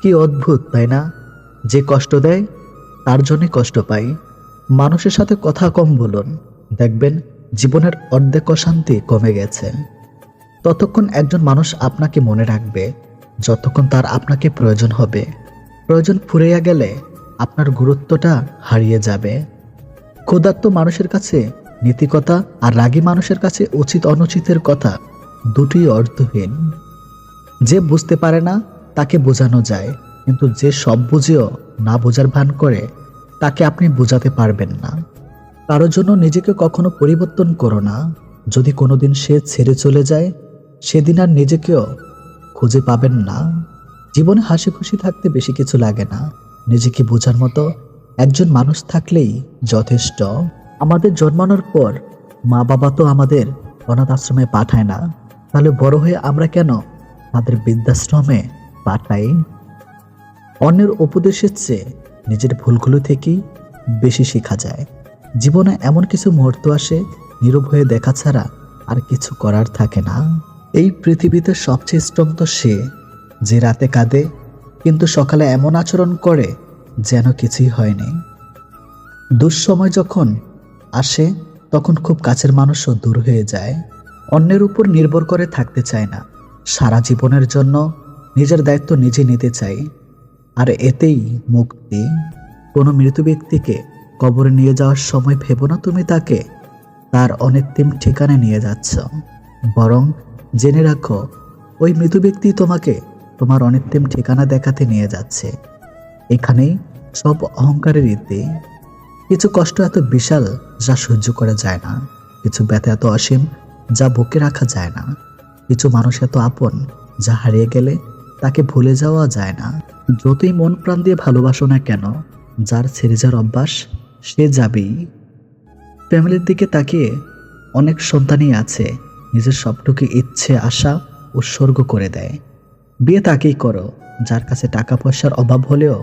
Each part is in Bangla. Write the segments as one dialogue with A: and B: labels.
A: কি অদ্ভুত তাই না? যে কষ্ট দেয় তার জন্যই কষ্ট পাই। মানুষের সাথে কথা কম বলুন, দেখবেন জীবনের অর্ধেক অশান্তি কমে গেছে। ততক্ষণ একজন মানুষ আপনাকে মনে রাখবে যতক্ষণ তার আপনাকে প্রয়োজন হবে। প্রয়োজন ফুরিয়ে গেলে আপনার গুরুত্বটা হারিয়ে যাবে। ক্ষুধার্ত মানুষের কাছে নীতিকথা আর রাগী মানুষের কাছে উচিত অনুচিতের কথা দুটোই অর্থহীন। যে বুঝতে পারে না তাকে বোঝানো যায়, কিন্তু যে সব বুঝেও না বোঝার ভান করে তাকে আপনি বোঝাতে পারবেন না। কারোর জন্য নিজেকে কখনো পরিবর্তন করো না। যদি কোনোদিন সে ছেড়ে চলে যায়, সেদিন আর নিজেকেও খুঁজে পাবেন না। জীবনে হাসি খুশি থাকতে বেশি কিছু লাগে না, নিজেকে বোঝার মতো একজন মানুষ থাকলেই যথেষ্ট। আমাদের জন্মানোর পর মা বাবা তো আমাদের অনাথ আশ্রমে পাঠায় না, তাহলে বড় হয়ে আমরা কেন তাদের বৃদ্ধাশ্রমে পাঠাই? অন্যের উপদেশের চেয়ে নিজের ভুলগুলো থেকেই বেশি শেখা যায়। জীবনে এমন কিছু মুহূর্ত আসে, নীরব হয়ে দেখা ছাড়া আর কিছু করার থাকে না। এই পৃথিবীতে সবচেয়ে স্ট্রং তো সে যে রাতে কাঁদে কিন্তু সকালে এমন আচরণ করে যেন কিছুই হয়নি। দুঃসময় যখন আসে তখন খুব কাছের মানুষও দূর হয়ে যায়। অন্যের উপর নির্ভর করে থাকতে চায় না, সারা জীবনের জন্য নিজের দায়িত্ব নিজে নিতে চাই, আর এতেই মুক্তি। কোনো মৃত ব্যক্তিকে কবরে নিয়ে যাওয়ার সময় ভেবো না তুমি তাকে তার অনিত্যম ঠিকানায় নিয়ে যাচ্ছ, বরং জেনে রাখো ওই মৃত ব্যক্তি তোমাকে তোমার অনিত্যম ঠিকানা দেখাতে নিয়ে যাচ্ছে। এখানেই সব অহংকারের ইতি। কিছু কষ্ট এত বিশাল যা সহ্য করা যায় না, কিছু ব্যথা এত অসীম যা বুকে রাখা যায় না, কিছু মানুষ এত আপন যা হারিয়ে গেলে তাকে ভুলে যাওয়া যায় না। যতই মন প্রাণ দিয়ে ভালোবাসো না কেন, যার ছেড়ে যাওয়ার অভ্যাস সে যাবেই। ফ্যামিলির দিকে তাকিয়ে অনেক সন্তানই আছে নিজের সবটুকু ইচ্ছে আশা উৎসর্গ করে দেয়। বিয়ে তাকেই করো যার কাছে টাকা পয়সার অভাব হলেও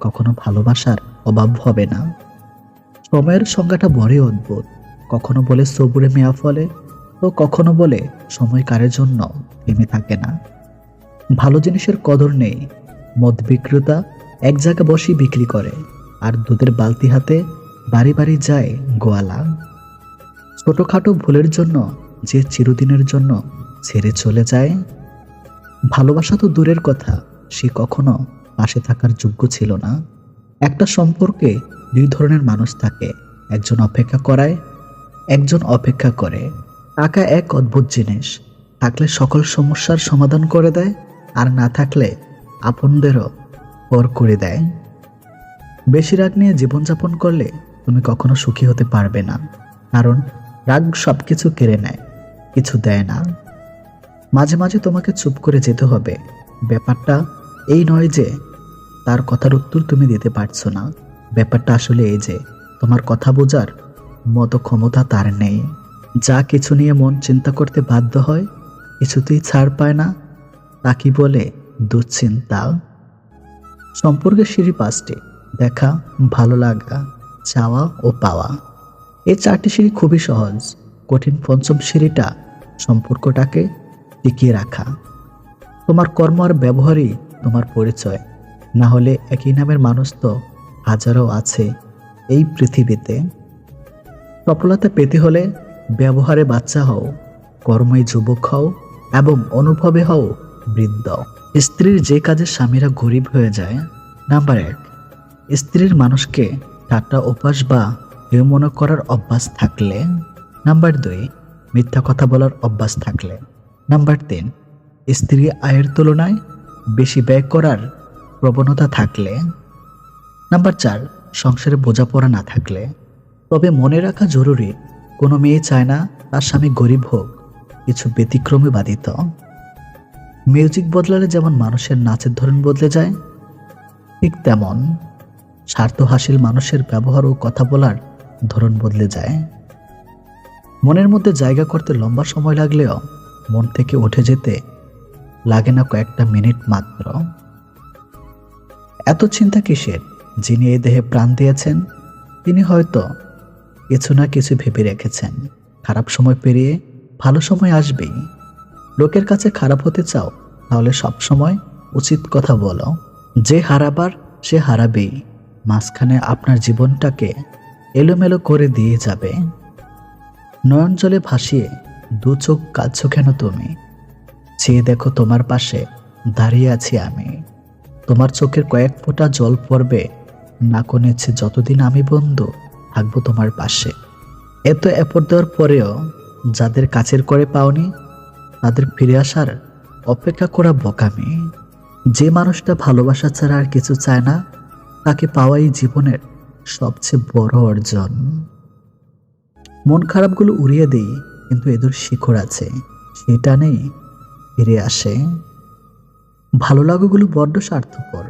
A: কখনো ভালোবাসার অভাব হবে না। সময়ের সংজ্ঞাটা বড়ই অদ্ভুত, কখনো বলে সবুরে মেয়া ফলে, তো কখনো বলে সময় কারের জন্য থেমে থাকে না। ভালো জিনিসের কদর নেই, মদ বিক্রেতা এক জায়গায় বসেই বিক্রি করে, আর দুধের বালতি হাতে বাড়ি বাড়ি যায় গোয়ালা। ছোটখাটো ভুলের জন্য যে চিরদিনের জন্য ছেড়ে চলে যায়, ভালোবাসা তো দূরের কথা, সে কখনো পাশে থাকার যোগ্য ছিল না। একটা সম্পর্কে দুই ধরনের মানুষ থাকে, একজন অপেক্ষা করায়, একজন অপেক্ষা করে। টাকা এক অদ্ভুত জিনিস, থাকলে সকল সমস্যার সমাধান করে দেয়, আর না থাকলে আপনদেরও পর করে দেয়। বেশি রাগ নিয়ে জীবনযাপন করলে তুমি কখনো সুখী হতে পারবে না, কারণ রাগ সবকিছু কেড়ে নেয়, কিছু দেয় না। মাঝে মাঝে তোমাকে চুপ করে যেতে হবে। ব্যাপারটা এই নয় যে তার কথার উত্তর তুমি দিতে পারছো না, ব্যাপারটা আসলে এই যে তোমার কথা বোঝার মতো ক্ষমতা তার নেই। যা কিছু নিয়ে মন চিন্তা করতে বাধ্য হয়, কিছুতেই ছাড় পায় না, তা কি বলে দুশ্চিন্তা। সম্পর্কের সিঁড়ি পাঁচটি: দেখা, ভালো লাগা, চাওয়া ও পাওয়া। এই চারটি সিঁড়ি খুবই সহজ, কঠিন পঞ্চম সিঁড়িটা সম্পর্কটাকে টিকিয়ে রাখা। তোমার কর্ম আর ব্যবহারই তোমার পরিচয়, না হলে একই নামের মানুষ তো হাজারো আছে এই পৃথিবীতে। সফলতা পেতে হলে ব্যবহারে বাচ্চা হও, কর্মে যুবক হও এবং অনুভবে হও বৃদ্ধ। স্ত্রীর যে কাজে স্বামীরা গরিব হয়ে যায়। নাম্বার 1, স্ত্রীর মানুষকে ঠাট্টা অভ্যাস বা হেয় মনে করার অভ্যাস থাকলে। নাম্বার 2, মিথ্যা কথা বলার অভ্যাস থাকলে। নাম্বার 3, স্ত্রী আয়ের তুলনায় বেশি ব্যয় করার প্রবণতা থাকলে। নাম্বার 4, সংসারে বোঝাপড়া না থাকলে। তবে মনে রাখা জরুরি, কোনো মেয়ে চায় না তার স্বামী গরিব হোক, কিছু ব্যতিক্রমে বাধিত। মিউজিক বদলালে যেমন মানুষের নাচের ধরন বদলে যায়, ঠিক তেমন স্বার্থ হাসিল মানুষের ব্যবহার ও কথা বলার ধরন বদলে যায়। মনের মধ্যে জায়গা করতে লম্বা সময় লাগলেও মন থেকে উঠে যেতে লাগে না কয়েকটা মিনিট মাত্র। এত চিন্তা কিসের? যিনি এই দেহে প্রাণ দিয়েছেন তিনি হয়তো কিছু না কিছু ভেবে রেখেছেন। খারাপ সময় পেরিয়ে ভালো সময় আসবেই। লোকের কাছে খারাপ হতে চাও তাহলে সব সময় উচিত কথা বলো, যে হারাবার সে হারাবেই, মাঝখানে আপনার জীবনটাকে এলোমেলো করে দিয়ে যাবে। নয়ন জলে ভাসিয়ে দু চোখ কাঁদছো কেন তুমি? চেয়ে দেখো, তোমার পাশে দাঁড়িয়ে আছি আমি। তোমার চোখের কয়েক ফোঁটা জল পড়বে নাকো নেছে, যতদিন আমি বন্ধু থাকবো তোমার পাশে। এত এফোর্ট দেওয়ার পরেও যাদের কাছের করে পাওনি তাদের ফিরে আসার অপেক্ষা করা বোকামি। যে মানুষটা ভালোবাসা ছাড়া আর কিছু চায় না তাকে পাওয়াই জীবনের সবচেয়ে বড় অর্জন। মন খারাপগুলো উড়িয়ে দেই, কিন্তু এদের শিখর আছে, সেটা নেই ফিরে আসে। ভালো লাগাগুলো বড্ড স্বার্থপর,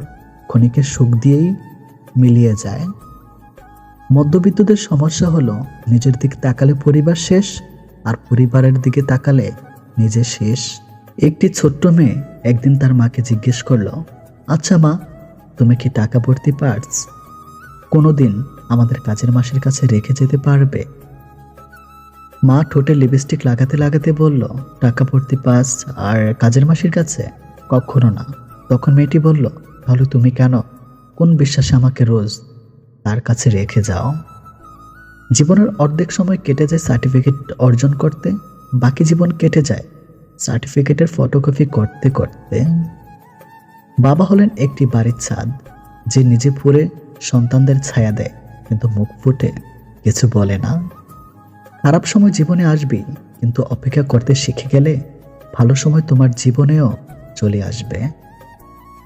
A: ক্ষণিকের সুখ দিয়েই মিলিয়ে যায়। মধ্যবিত্তদের সমস্যা হলো নিজের দিকে তাকালে পরিবার শেষ, আর পরিবারের দিকে তাকালে নিজে শেষ। একটি ছোট্ট মেয়ে একদিন তার মাকে জিজ্ঞেস করলো, আচ্ছা মা, তুমি কি টাকা ভর্তি পার্স কোনোদিন আমাদের কাজের মাসের কাছে রেখে যেতে পারবে? মা ঠোঁটে লিপস্টিক লাগাতে লাগাতে বলল, টাকা ভর্তি পাস আর কাজের মাসির কাছে? কখনো না। তখন মেয়েটি বলল, তাহলে তুমি কেন, কোন বিশ্বাসে আমাকে রোজ তার কাছে রেখে যাও? জীবনের অর্ধেক সময় কেটে যায় সার্টিফিকেট অর্জন করতে, বাকি জীবন কেটে যায় সার্টিফিকেটের ফটোকপি করতে করতে। বাবা হলেন একটি বাড়ির ছাদ, যে নিজে পুরে সন্তানদের ছায়া দেয়, কিন্তু মুখ ফুটে কিছু বলে না। খারাপ সময় জীবনে আসবেই, কিন্তু অপেক্ষা করতে শিখে গেলে ভালো সময় তোমার জীবনেও চলে আসবে।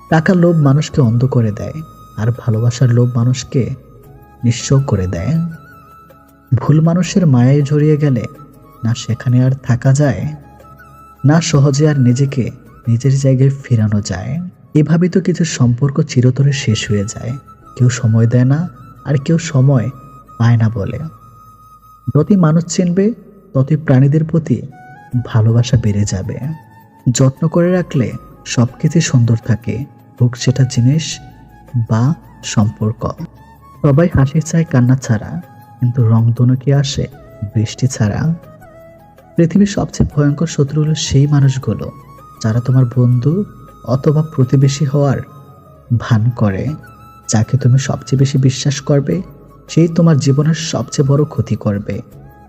A: টাকার লোভ মানুষকে অন্ধ করে দেয়, আর ভালোবাসার লোভ মানুষকে নিঃস্ব করে দেয়। ভুল মানুষের মায়ায় জড়িয়ে গেলে না সেখানে আর থাকা যায়, না সহজে আর নিজেকে নিজের জায়গায় ফেরানো যায়। এভাবেই তো কিছু সম্পর্ক চিরতরে শেষ হয়ে যায়, কেউ সময় দেয় না আর কেউ সময় পায় না বলে। যতই মানুষ চিনবে ততই প্রাণীদের প্রতি ভালোবাসা বেড়ে যাবে। যত্ন করে রাখলে সব কিছু সুন্দর থাকে, হোক সেটা জিনিস বা সম্পর্ক। সবাই হাসি চায় কান্না ছাড়া, কিন্তু রংধনু কি আসে বৃষ্টি ছাড়া? পৃথিবীর সবচেয়ে ভয়ঙ্কর শত্রু হলো সেই মানুষগুলো যারা তোমার বন্ধু অথবা প্রতিবেশী হওয়ার ভান করে। যাকে তুমি সবচেয়ে বেশি বিশ্বাস করবে সেই তোমার জীবনের সবচেয়ে বড় ক্ষতি করবে।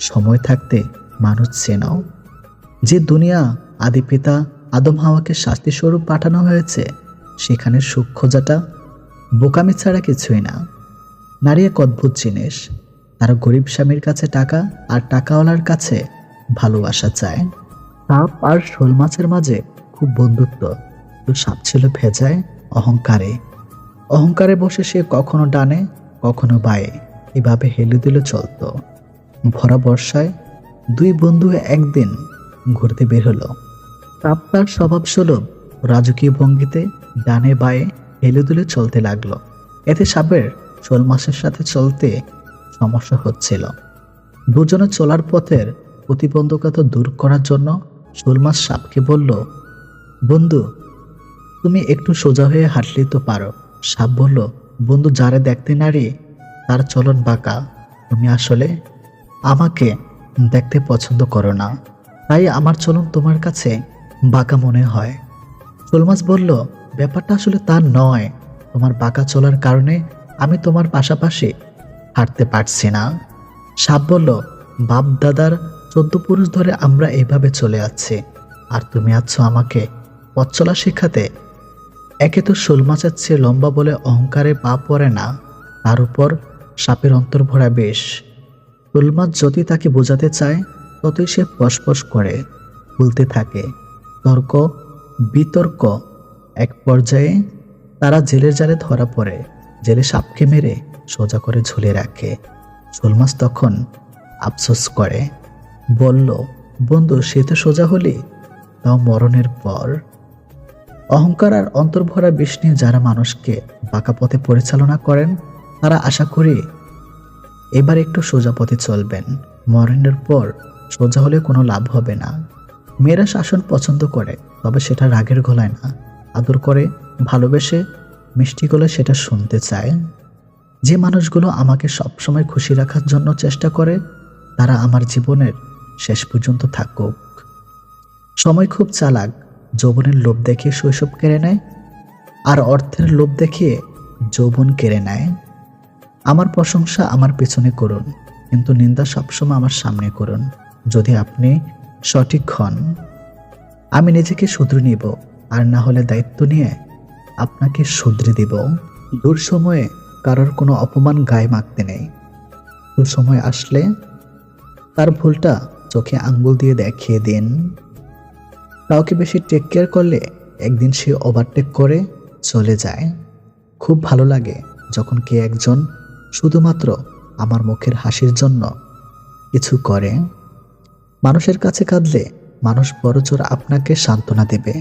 A: সময় থাকতে মানুষ চেনাও। যে দুনিয়া আদি পিতা আদম হাওয়াকে শাস্তিস্বরূপ পাঠানো হয়েছে, সেখানে সুখ খোঁজাটা বোকামি ছাড়া কিছুই না। নারী এক অদ্ভুত জিনিস, তারা গরিব স্বামীর কাছে টাকা আর টাকাওয়ালার কাছে ভালোবাসা চায়। সাপ আর শোল মাছের মাঝে খুব বন্ধুত্ব, তো সাপ ছিল ভেজায় অহংকারে। অহংকারে বসে সে কখনো ডানে কখনো বায়ে, এভাবে হেলে চলত। ভরা বর্ষায় দুই বন্ধু একদিন ঘুরতে বের হলো। সাপ তার স্বভাব সুলভ রাজকীয় ভঙ্গিতে ডানে বায়ে হেলে চলতে লাগলো। এতে সাপের শোল মাছের সাথে চলতে সমস্যা হচ্ছিল। দুজনে চলার পথের প্রতিবন্ধকতা দূর করার জন্য শোল মাছ সাপকে বলল, বন্ধু, তুমি একটু সোজা হয়ে হাঁটলেই তো পারো। সাপ বলল, বন্ধু, যারে দেখতে নারী তার চলন বাঁকা। তুমি আসলে আমাকে দেখতে পছন্দ করো না, তাই আমার চলন তোমার কাছে বাঁকা মনে হয়। শোল মাছ বলল, ব্যাপারটা আসলে তা নয়, তোমার বাঁকা চলার কারণে আমি তোমার পাশাপাশি হাঁটতে পারছি না। সাপ বলল, বাপ দাদার 14 পুরুষ ধরে আমরা এইভাবে চলে যাচ্ছি, আর তুমি আছো আমাকে পথ চলা শেখাতে। একে তো শোল মাছের চেয়ে লম্বা বলে অহংকারে পা পড়ে না, তার উপর সাপের অন্তর ভরা বেশ। শোল মাছ যতই তাকে বোঝাতে চায় ততই সে ফসফস করে বলতে থাকে। তর্ক বিতর্ক এক পর্যায়ে তারা জেলের জালে ধরা পড়ে। জেলে সাপকে মেরে সোজা করে ঝুলে রাখে। শোল মাছ তখন আফসোস করে, বলল, বন্ধু, সে তো সোজা হলি, তাও মরণের পর। অহংকার আর অন্তর্ভরা বিষ নিয়ে যারা মানুষকে বাঁকা পথে পরিচালনা করেন, তারা আশা করি এবার একটু সোজা পথে চলবেন। মরণের পর সোজা হলে কোনো লাভ হবে না। মেয়েরা শাসন পছন্দ করে, তবে সেটা রাগের গলায় না, আদর করে ভালোবেসে মিষ্টি গলায় সেটা শুনতে চায়। যে মানুষগুলো আমাকে সবসময় খুশি রাখার জন্য চেষ্টা করে, তারা আমার জীবনের শেষ পর্যন্ত থাকুক। সময় খুব চালাক, যৌবনের লোভ দেখিয়ে শৈশব কেড়ে নেয়, আর অর্থের লোভ দেখিয়ে যৌবন কেড়ে নেয়। আমার প্রশংসা আমার পেছনে করুন, কিন্তু নিন্দা সবসময় আমার সামনে করুন, যদি আপনি সঠিক হন। আমি নিজেকে শুধরে নিব, আর না হলে দায়িত্ব নিয়ে আপনাকে শুধরে দিব। দুঃসময়ে কারোর কোনো অপমান গায়ে মাখতে নেই। দুঃসময় আসলে তার ভুলটা চোখে আঙ্গুল দিয়ে দেখিয়ে দিন। কাউকে বেশি টেক কেয়ার করলে একদিন সে ওভারটেক করে চলে যায়। খুব ভালো লাগে যখন কে একজন শুধুমাত্র আমার মুখের হাসির জন্য কিছু করে। মানুষের কাছে কাঁদলে মানুষ বড়জোর আপনাকে সান্ত্বনা দেবে।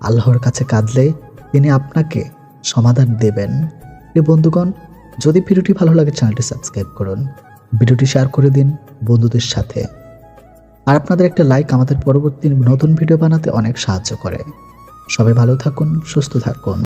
A: আল্লাহর কাছে কাঁদলে তিনি আপনাকে সমাধান দেবেন। প্রিয় বন্ধুগণ, যদি ভিডিওটি ভালো লাগে চ্যানেলটি সাবস্ক্রাইব করুন, ভিডিওটি শেয়ার করে দিন বন্ধুদের সাথে। আর আপনাদের একটা লাইক আমাদের পরবর্তী নতুন ভিডিও বানাতে অনেক সাহায্য করে। সবাই ভালো থাকুন, সুস্থ থাকুন।